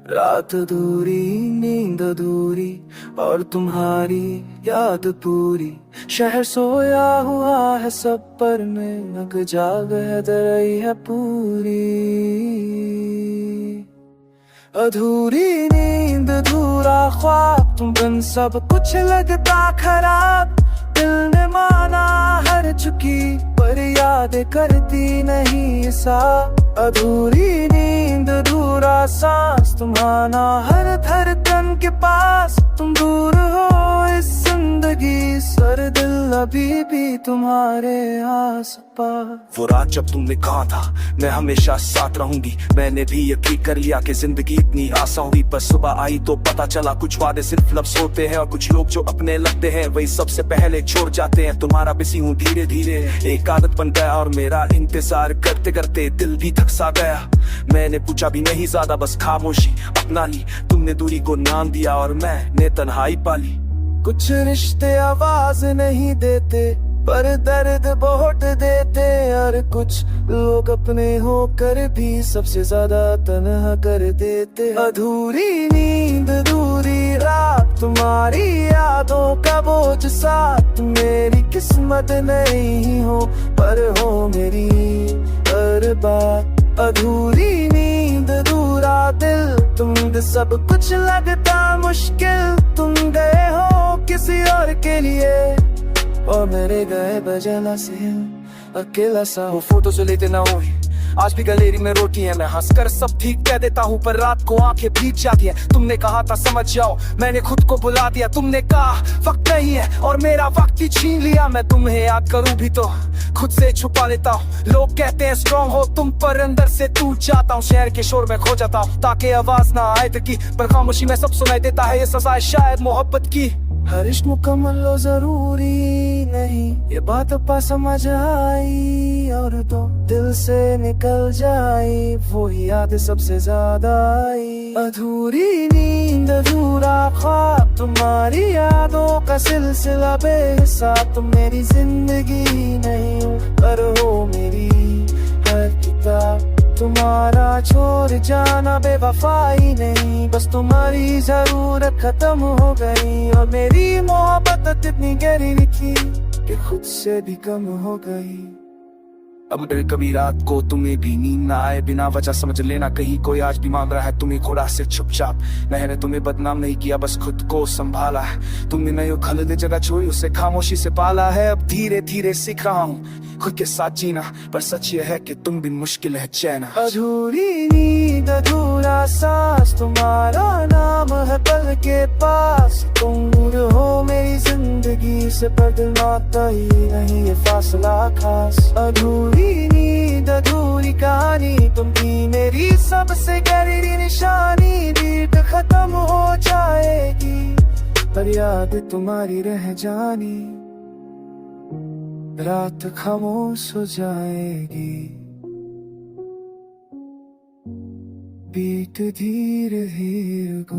रात अधूरी, नींद अधूरी और तुम्हारी याद पूरी। शहर सोया हुआ है सब पर मैं नग जाग है दरई है पूरी। अधूरी नींद अधूरा ख्वाब तुम बिन सब कुछ लगता खराब। दिल ने माना हर चुकी पर याद करती नहीं हिसाब। अधूरी नींद अधूरा सांस तुम्हारा हर धड़कन के पास। तुम दूर हो इस जिंदगी सर दिल अभी भी तुम्हारे आस पास। वो रात जब तुमने कहा था मैं हमेशा साथ रहूंगी, मैंने भी यकीन कर लिया कि जिंदगी इतनी आसान हुई। पर सुबह आई तो पता चला कुछ वादे सिर्फ लफ्ज़ होते हैं और कुछ लोग जो अपने लगते हैं वही सबसे पहले छोड़ जाते हैं। तुम्हारा बिजी हूँ धीरे धीरे एक आदत बन गया और मेरा इंतजार करते करते दिल भी थक सा गया। मैंने पूछा भी नहीं ज्यादा बस खामोशी अपना ली। तुमने दूरी को नाम दिया और मैंने तन्हाई पाली। कुछ रिश्ते आवाज नहीं देते पर दर्द बहुत देते। और कुछ लोग अपने होकर भी सबसे ज्यादा तन्हा कर देते। अधूरी नींद अधूरी रात तुम्हारी यादों का बोझ साथ। मेरी किस्मत नहीं हो पर हो मेरी हर बात। अधूरी नींद अधूरा दिल तुम सब कुछ लगता मुश्किल। तुम गए हो किसी और के लिए और मेरे गए बजना से अकेला सा हो। फोटो जो लेते ना हो आज भी गैलरी में रोटी है। मैं हंसकर सब ठीक कह देता हूँ पर रात को आंखें भीग जाती हैं। तुमने कहा था समझ जाओ मैंने खुद को बुला दिया। तुमने कहा वक्त नहीं है और मेरा वक्त ही छीन लिया। मैं तुम्हें याद करूँ भी तो खुद से छुपा लेता हूँ। लोग कहते हैं स्ट्रॉन्ग हो तुम पर अंदर से टूट जाता हूँ। शहर के शोर में खो जाता हूँ ताकि आवाज ना आए तकी। पर खामोशी में सब सुनाई देता है ये सजा है शायद मोहब्बत की। हर इश्क मुकम्मल हो जरूरी नहीं ये बात पा समझ आई। और तो दिल से निकल जाई वो याद सबसे ज्यादा आई। अधूरी नींद अधूरा ख्वाब तुम्हारी यादों का सिलसिला बेहिसाब। तुम मेरी जिंदगी नहीं हो पर हो मेरी हर किताब। तुम्हारा छोड़ जाना बेवफाई नहीं बस तुम्हारी जरूरत खत्म हो गई। और मेरी मोहब्बत इतनी गहरी थी कि खुद से भी कम हो गई। अब कभी रात को तुम्हें भी नींद ना आए बिना वजह समझ लेना कहीं कोई आज भी मांग रहा है तुम्हें खुदा से चुपचाप। मैंने तुम्हें बदनाम नहीं किया बस खुद को संभाला है। तुमने नई खलदे जगह छोड़ी उसे खामोशी से पाला है। अब धीरे धीरे सीख रहा हूँ खुद के साथ जीना पर सच ये है कि तुम भी मुश्किल है चैना। अधूरी नींद अधूरा सांस तुम्हारा नाम है पल के पास। तुम दूर हो मेरी जिंदगी से पर दिल नाता ही नहीं ये फासला खास। अधूरी नींद अधूरी कहानी तुम थी मेरी सबसे गहरी निशानी। दीद खत्म हो जाएगी पर याद तुम्हारी रह जानी। रात खामोश हो जाएगी बीत धीरे धीरे को।